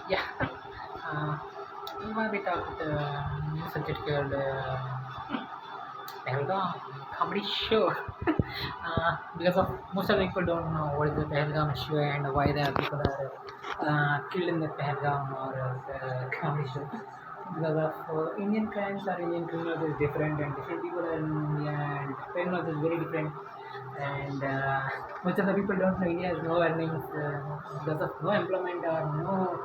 Yeah. Uh, we want to talk about the new subject called Pahalgam comedy show. Because of most of the people don't know what is the Pahalgam show and why the people are killed in the Pahalgam or the comedy show. Because of Indian crimes or Indian criminals is different and different people are in India and criminals is very different. And most of the people don't know India has no earnings because of no employment or no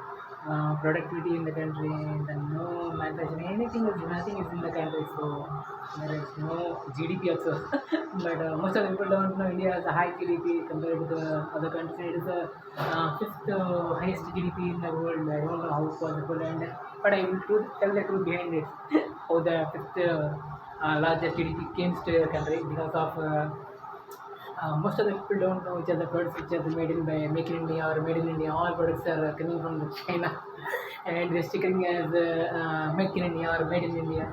productivity in the country and no manufacturing. Anything is nothing is in the country, so there is no GDP also. But most of the people don't know India has a high GDP compared to the other countries. It is the fifth highest GDP in the world. I don't know how it's possible, and but I will tell the truth behind it. How the fifth largest GDP came to the country because of. Most of the people don't know which are the products which are made in by Make in India or Made in India. All products are coming from the China, and they're stickering as Make in India or Made in India.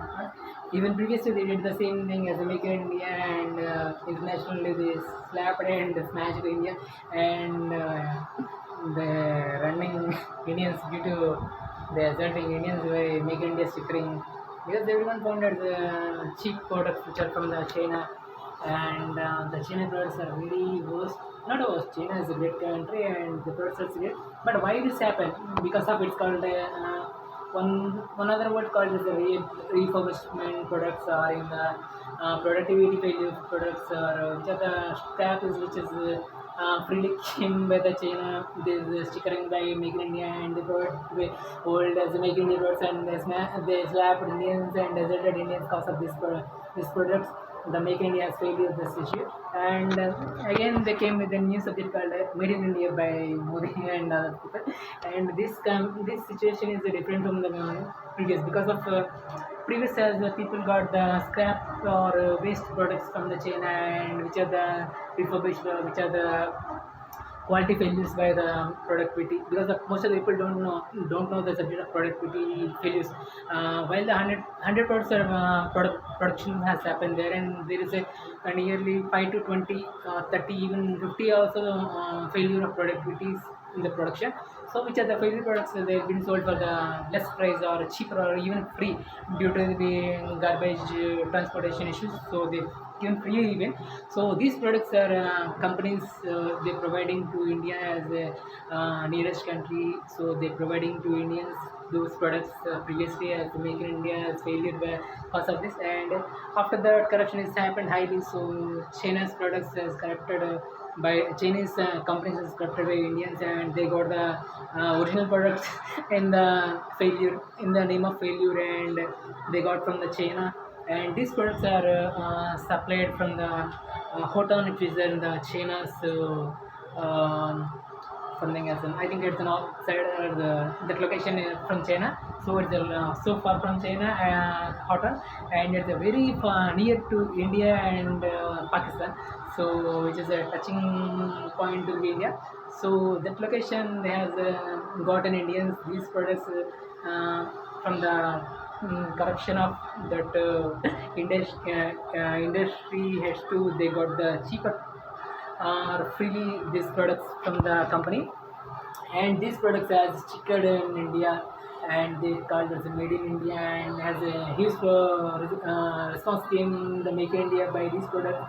Even previously they did the same thing as Make in India, and internationally they slapped and smashed India, and the running Indians due to the assaulting Indians by Make in India stickering because everyone found that the cheap products which are from the China and the China products are really worst. Not worst. China is a great country and the products are great. But why this happen? Because of it's called one other word called is the refurbishment products or in the productivity failure products or which are the scrap is which is freely came by the China. This stickering by Make in India and the product old as the Make in India products and they slapped Indians and deserted Indians because of this products the Make in India failure of this issue. And again, they came with a new subject called Made in India by Modi and other people. And this situation is different from the previous because of previous as people got the scrap or waste products from the China and which are the refurbished, which are the quality failures by the productivity because most of the people don't know the subject of productivity failures while the 100 products are, production has happened there and there is a nearly 5 to 20 30 even 50 also failure of productivities in the production. So which are the failure products that they've been sold for the less price or cheaper or even free due to the garbage transportation issues, so they given free even. So these products are companies they're providing to India as a nearest country. So they're providing to Indians those products previously as Make in India has failure by cause of this. And after that corruption has happened highly. So China's products is corrupted by Chinese companies is corrupted by Indians and they got the original products in the failure in the name of failure and they got from the China and these products are supplied from the Hotan which is in the China. So something as I think it's an outside that location is from China. So it's so far from China, Hotan, and it's a very far, near to India and Pakistan. So which is a touching point to India. So that location they has gotten Indians these products from the corruption of that industry has to they got the cheaper freely these products from the company and these products are stickered in India and they called as made in India and has a huge response came in the Make in India by these products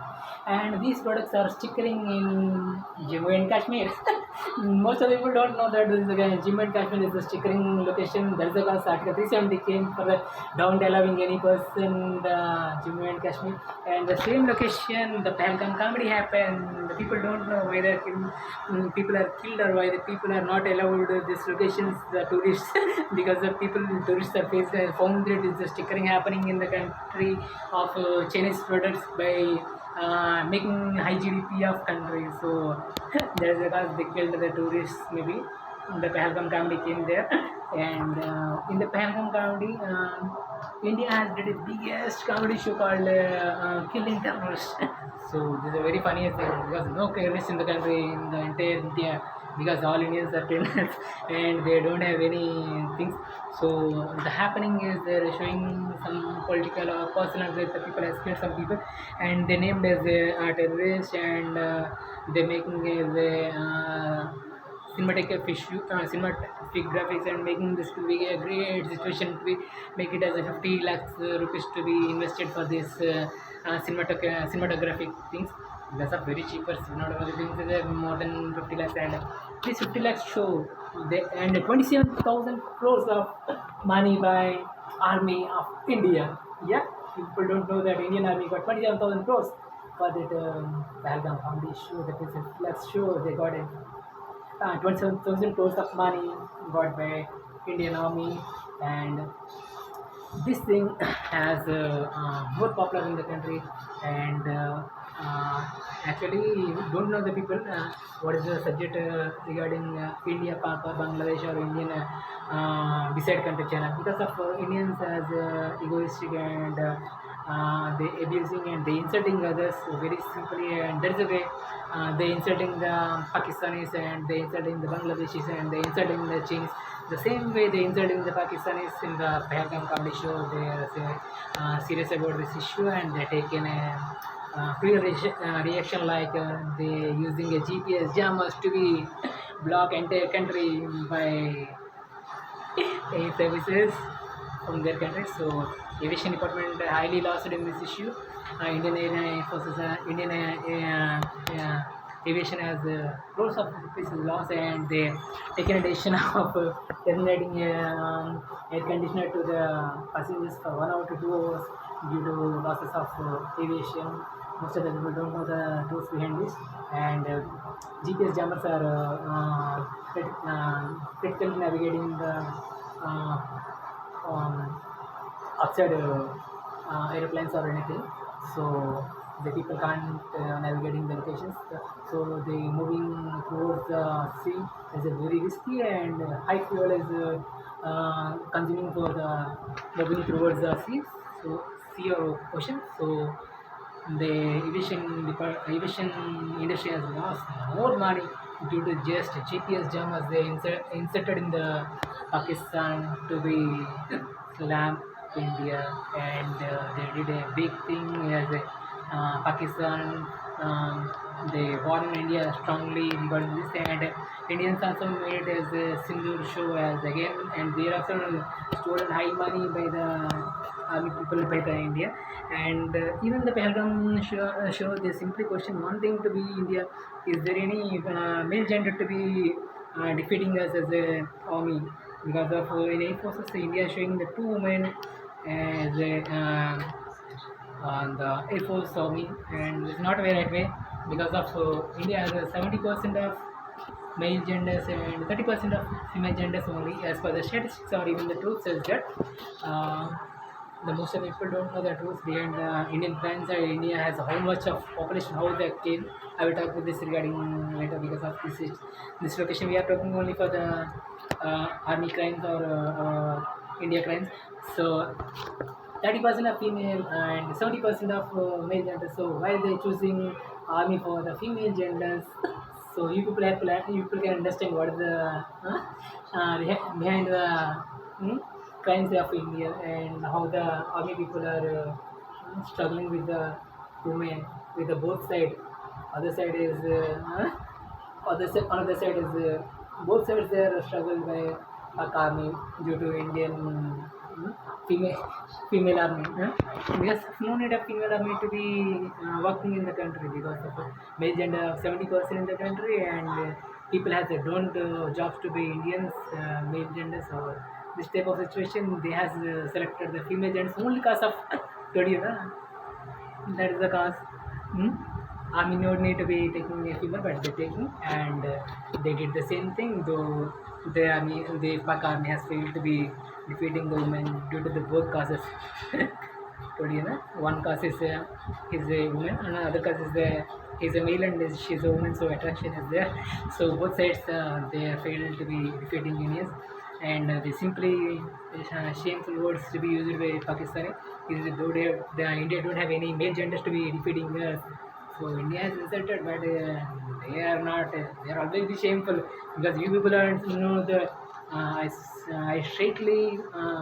and these products are stickering in Jammu and Kashmir. Most of the people don't know that this is again Jammu and Kashmir is the stickering location. That is the cause Article 370 came for the down allowing any person the Jammu and Kashmir and the same location the Pahalgam comedy happened. The people don't know why the people are killed or why the people are not allowed these locations the tourists because the people tourists are faced found that is the stickering happening in the country of Chinese products by making high GDP of country. So that is because they killed the tourists maybe. The Pahalgam comedy came there, and in the Pahalgam comedy, India has did its biggest comedy show called Killing Terrorists. So this is a very funniest thing because no terrorists in the country in the entire India because all Indians are criminals and they don't have any things. So the happening is they're showing some political or personal that the people have killed some people and they named as a terrorist and they're making as a cinematographic graphics and making this to be a great situation to be make it as a 50 lakhs rupees to be invested for this cinematographic things. That's a very cheaper cinematographic things is more than 50 lakhs, and this 50 lakhs show they and 27,000 crores of money by Army of India. Yeah, people don't know that Indian Army got 27,000 crores for that Pahalgam comedy show. That is a flex show. They got it. 27,000 crores of money got by Indian Army, and this thing has more popular in the country. And actually don't know the people what is the subject regarding India, Pak or Bangladesh or Indian beside country China, because of Indians as egoistic and they abusing and they insulting others very simply, and there is a way they insulting the Pakistanis and they insulting the Bangladeshis and they insulting the Chinese. The same way they insulting the Pakistanis in the Pahalgam comedy show, they are serious about this issue and they taken a reaction like they using a GPS jammers to be block entire country by air services from their country. So aviation department highly lost in this issue. Indian Air Forces, Indian aviation has crores of rupees loss, and they taken a decision of terminating air conditioner to the passengers for 1 hour to 2 hours due to losses of aviation. Most of the people don't know the truth behind this, and GPS jammers are critically navigating the outside aeroplanes or anything. So the people can't navigating the locations. So they moving towards the sea is a very risky, and high fuel is consuming for the moving towards the sea. So sea or ocean. So the aviation industry has lost more money due to just GPS jammers they inserted in the Pakistan to be slam India, and they did a big thing as a Pakistan. They warned India strongly regarding this, and Indians also made it as a single show as again, and they also stolen high money by the army people by the India. And even the Pahalgam show they simply question one thing to be India: is there any male gender to be defeating us as a army? Because of in Air Forces, India is showing the two women as a on the Air Force Army, and it's not a very right way, because of India has 70% of male genders and 30% of female genders only, as per the statistics or even the truth says that. The most of the people don't know the truth behind Indian crimes. India has how much of population, how they came. I will talk with this regarding later, because of this location we are talking only for the army crimes or India crimes. So 30% of female and 70% of male genders. So why are they choosing army for the female genders? So you people you people can understand what is the behind the crimes of India, and how the army people are struggling with the women with the both side. Other side is another side is both sides they are struggled by army due to Indian female army. Because no need of female army to be working in the country, because of male gender of 70% in the country, and people have their own jobs to be Indians male genders. So this type of situation they has selected the female genders only because of told you na, that is the cause. Army no need to be taking a female, but they taking, and they did the same thing. Though the Pak army has failed to be defeating the women due to the both causes. Told you na, one cause is a woman, and another cause is he's a male and she's a woman, so attraction is there. So both sides they failed to be defeating Indians, and they simply shameful words to be used by Pakistani. Is the India don't have any male genders to be defeating us. So India has insulted, but they are not. They are always be shameful, because you people are the. I straightly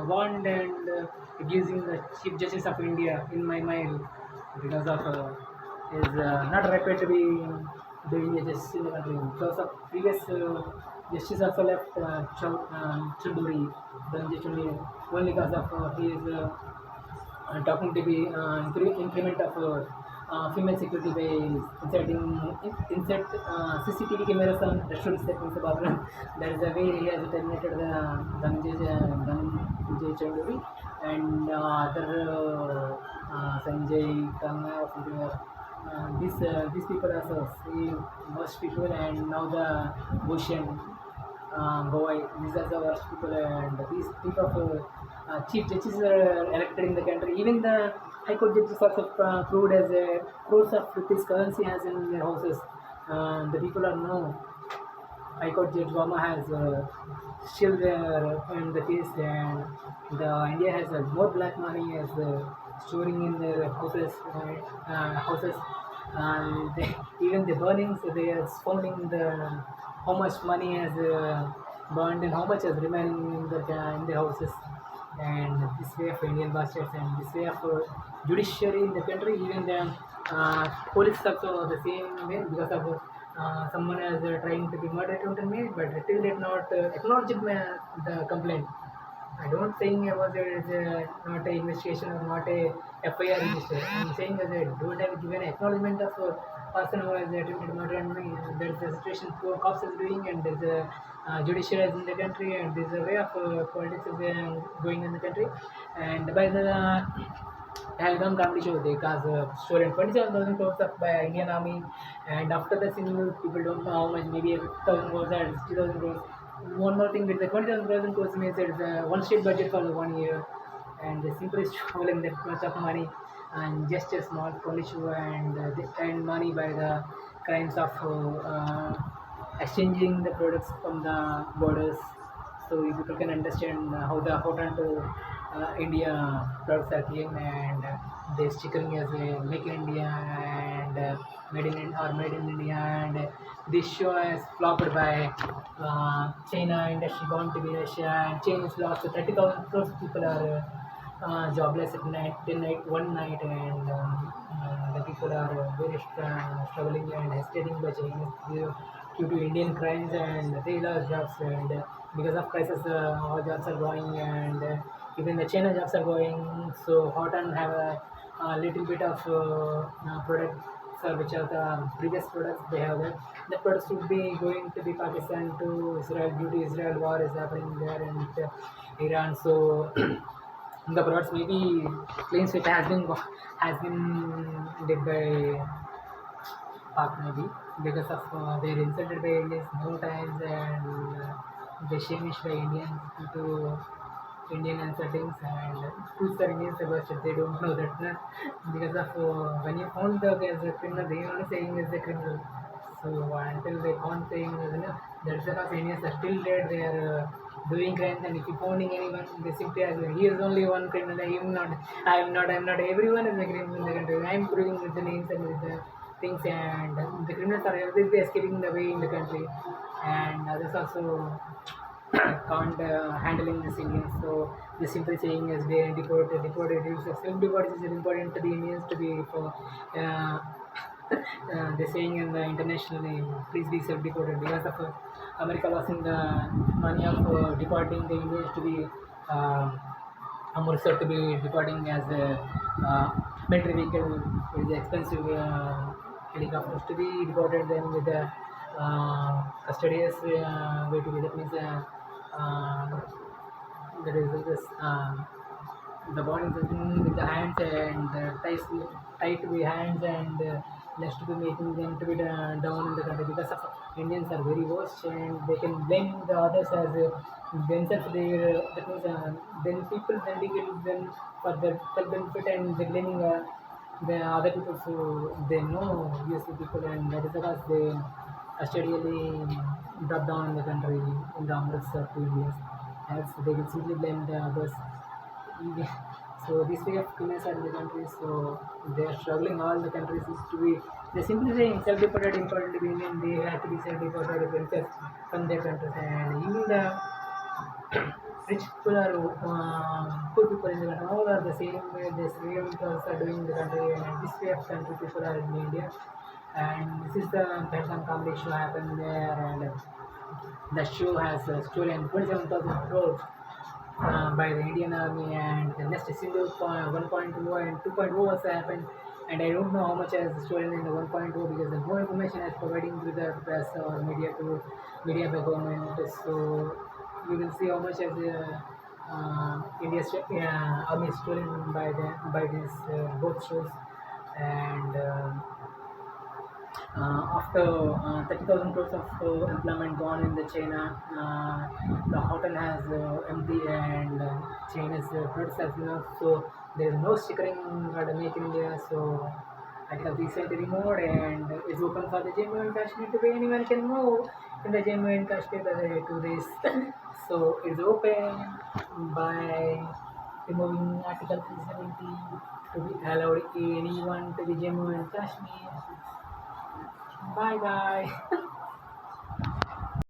warned and accusing the Chief Justice of India in my mind, because of is not right way to be doing a justice in the country. Because of previous Justice also left Chuduri, Dhananjay Chuduri, only because of he is talking to the increment of female security by insert CCTV cameras on restaurants that in the bathroom. That is the way he has terminated the Dhananjay Chanduri and other Sanjay Khanna or something else. These people are so see most people and now the Bhushan Goa. These are the worst people, and these people of chief judges are elected in the country. Even the high court judges also proved as crores of rupees currency has in their houses. The people are no. High Court Judge Verma has still there in the case, and the India has more black money as storing in their houses, and even the burnings they are founding the how much money has burned and how much is remaining in the houses, and this way of Indian bastards and this way of judiciary in the country, even the police also the same way because of someone is trying to be murder attempt me, but still did not acknowledge the complaint. I don't saying about it is not a investigation or not a FIR register. I'm saying that I don't have given acknowledgement of a person who has attempted murder and me. There's a situation poor cops is doing, and there's a judiciary is in the country, and there's a way of politics is going in the country, and by the Pahalgam comedy show they cause stolen 27,000 crores of by Indian Army, and after the single people don't know how much, maybe 1,000 crores or 60,000 crores. One more thing with the 27,000 crores means it's one state budget for 1 year, and they simply stolen that much of money and just a small police show, and they earn money by the crimes of exchanging the products from the borders. So you people can understand how the important India products are came, and this chicken is make in India and made in India, and this show is flopped by China industry bound to be Russia, and China is lost 30,000 crores people are jobless at night, one night, and the people are very struggling and hesitating by Chinese due to Indian crimes, and they lost jobs, and because of crisis, all jobs are going, and even the China jobs are going. So hot and have a little bit of products which are the previous products they have that. The products would be going to be Pakistan to Israel due to Israel war is happening there, and Iran. So the products maybe claims it has been did by Pak maybe because of they're insulted by Indians more times, and they shamish by Indians to Indian settings, and who's the Indians about it, they don't know that because of when you found the as a criminal, they only saying is a criminal. So until they can't saying that's because Indians are still there, they are doing crimes, and if you finding anyone, they simply ask he is only one criminal. I am not. Everyone is a criminal in the country. I am proving with the names and with the things, and the criminals are always escaping the way in the country, and others also can't handling this Indians. So the simple saying is they deported. Self-deport is important to the Indians to be for. They're saying in the international name, please be self-deported because of America losing the money of deporting the Indians to be Amritsar to be deporting as a military vehicle. It is expensive helicopters to be deported then with the custodious way to be. That means there is this the body is with the hands and tight to be hands, and less to be making them to be down in the country because of Indians are very worst, and they can blame the others as themselves. That means then people then they get them for their self benefit, and they blaming the other people, so they know US people, and that is because they steadily drop down in the country in the Amritsar 2 years. As they will simply blame the others. Yeah. So this way of criminals are in the country, so they are struggling. All the countries is to be. They simply saying self-deported, important to be Indian. They have to be self-deported themselves from their countries, and even the rich people are poor people in the country. All are the same way. The same people are doing in the country, and this way of country people are in India. And this is the Pahalgam comedy show happened there, and The show has stolen 27,000 crores by the Indian Army, and the next single 1.0 and 2.0 also happened. And I don't know how much has stolen in the 1.0 because the more information is providing to the press or media to media by government. So you will see how much has India's army is stolen by these both shows. And after 30,000 crores of employment gone in the China, the hotel has empty, and China's products as well. So there is no stickering or the Make in India. So I have recently removed, and it's open for the Jammu and Kashmir to be anyone can move in the Jammu and Kashmir to this. So it's open by removing Article 370 to be allowed anyone to the Jammu and Kashmir. Bye bye.